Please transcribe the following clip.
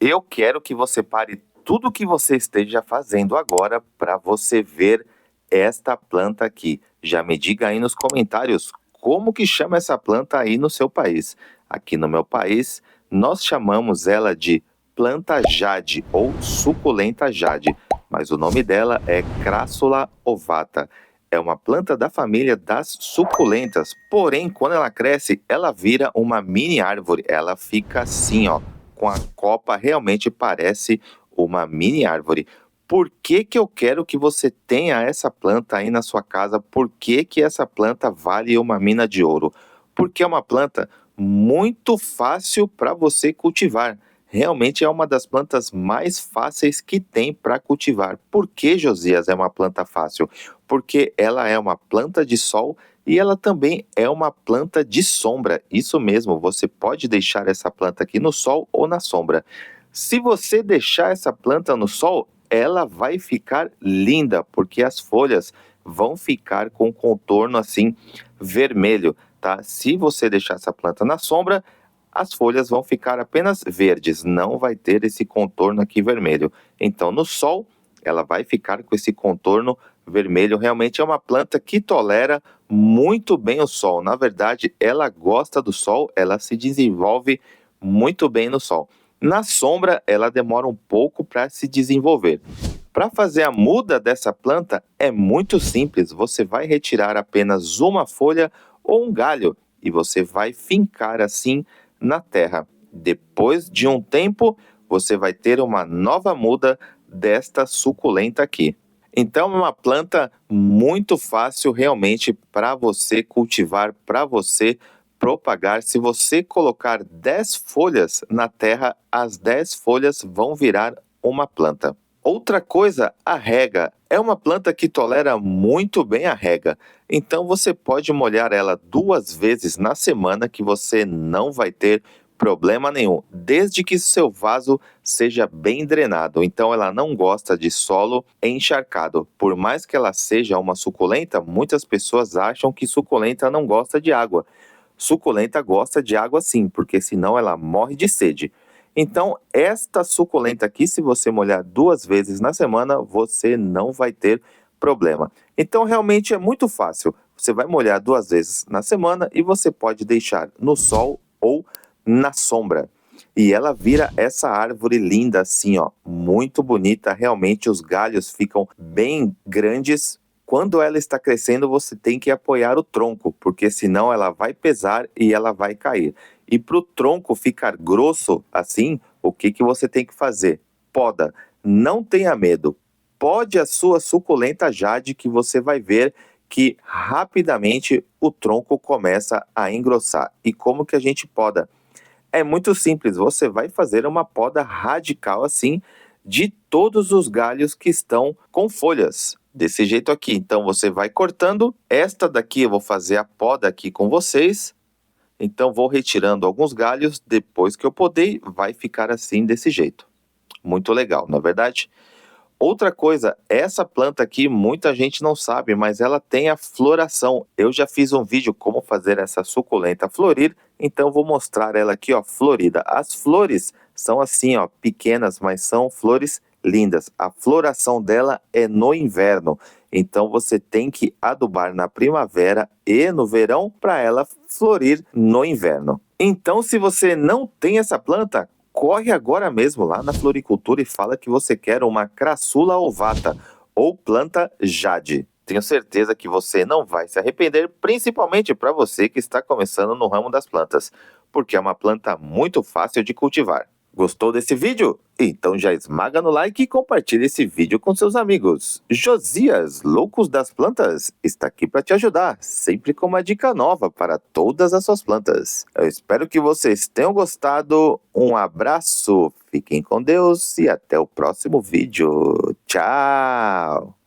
Eu quero que você pare tudo o que você esteja fazendo agora para você ver esta planta aqui. Já me diga aí nos comentários como que chama essa planta aí no seu país. Aqui no meu país, nós chamamos ela de planta jade ou suculenta jade, mas o nome dela é Crassula ovata. É uma planta da família das suculentas, porém, quando ela cresce, ela vira uma mini árvore. Ela fica assim, ó, com a copa, realmente parece uma mini árvore. Por que que eu quero que você tenha essa planta aí na sua casa? Por que que essa planta vale uma mina de ouro? Porque é uma planta muito fácil para você cultivar. Realmente é uma das plantas mais fáceis que tem para cultivar. Por que, Josias, é uma planta fácil? Porque ela é uma planta de sol e ela também é uma planta de sombra. Isso mesmo, você pode deixar essa planta aqui no sol ou na sombra. Se você deixar essa planta no sol, ela vai ficar linda, porque as folhas vão ficar com contorno assim vermelho, tá? Se você deixar essa planta na sombra, as folhas vão ficar apenas verdes, não vai ter esse contorno aqui vermelho. Então, no sol, ela vai ficar com esse contorno vermelho. Realmente é uma planta que tolera muito bem o sol. Na verdade, ela gosta do sol, ela se desenvolve muito bem no sol. Na sombra, ela demora um pouco para se desenvolver. Para fazer a muda dessa planta é muito simples. Você vai retirar apenas uma folha ou um galho e você vai fincar assim na terra. Depois de um tempo, você vai ter uma nova muda desta suculenta aqui. Então é uma planta muito fácil realmente para você cultivar, para você propagar. Se você colocar 10 folhas na terra, as 10 folhas vão virar uma planta. Outra coisa, a rega. É uma planta que tolera muito bem a rega. Então você pode molhar ela 2 vezes na semana que você não vai ter problema nenhum, desde que seu vaso seja bem drenado. Então ela não gosta de solo encharcado. Por mais que ela seja uma suculenta, muitas pessoas acham que suculenta não gosta de água. Suculenta gosta de água sim, porque senão ela morre de sede. Então, esta suculenta aqui, se você molhar 2 vezes na semana, você não vai ter problema. Então, realmente é muito fácil. Você vai molhar 2 vezes na semana e você pode deixar no sol ou na sombra. E ela vira essa árvore linda assim, ó, muito bonita. Realmente os galhos ficam bem grandes. Quando ela está crescendo, você tem que apoiar o tronco, porque senão ela vai pesar e ela vai cair. E para o tronco ficar grosso assim, o que que você tem que fazer? Poda. Não tenha medo. Pode a sua suculenta jade que você vai ver que rapidamente o tronco começa a engrossar. E como que a gente poda? É muito simples, você vai fazer uma poda radical assim de todos os galhos que estão com folhas. Desse jeito aqui, então você vai cortando. Esta daqui eu vou fazer a poda aqui com vocês. Então vou retirando alguns galhos, depois que eu podei, vai ficar assim desse jeito. Muito legal, não é verdade? Outra coisa, essa planta aqui muita gente não sabe, mas ela tem a floração. Eu já fiz um vídeo como fazer essa suculenta florir, então vou mostrar ela aqui, ó, florida. As flores são assim, ó, pequenas, mas são flores lindas. A floração dela é no inverno, então você tem que adubar na primavera e no verão para ela florir no inverno. Então, se você não tem essa planta, corre agora mesmo lá na floricultura e fala que você quer uma Crassula ovata ou planta jade. Tenho certeza que você não vai se arrepender, principalmente para você que está começando no ramo das plantas, porque é uma planta muito fácil de cultivar. Gostou desse vídeo? Então já esmaga no like e compartilhe esse vídeo com seus amigos. Josias, Loucos das Plantas, está aqui para te ajudar, sempre com uma dica nova para todas as suas plantas. Eu espero que vocês tenham gostado. Um abraço, fiquem com Deus e até o próximo vídeo. Tchau!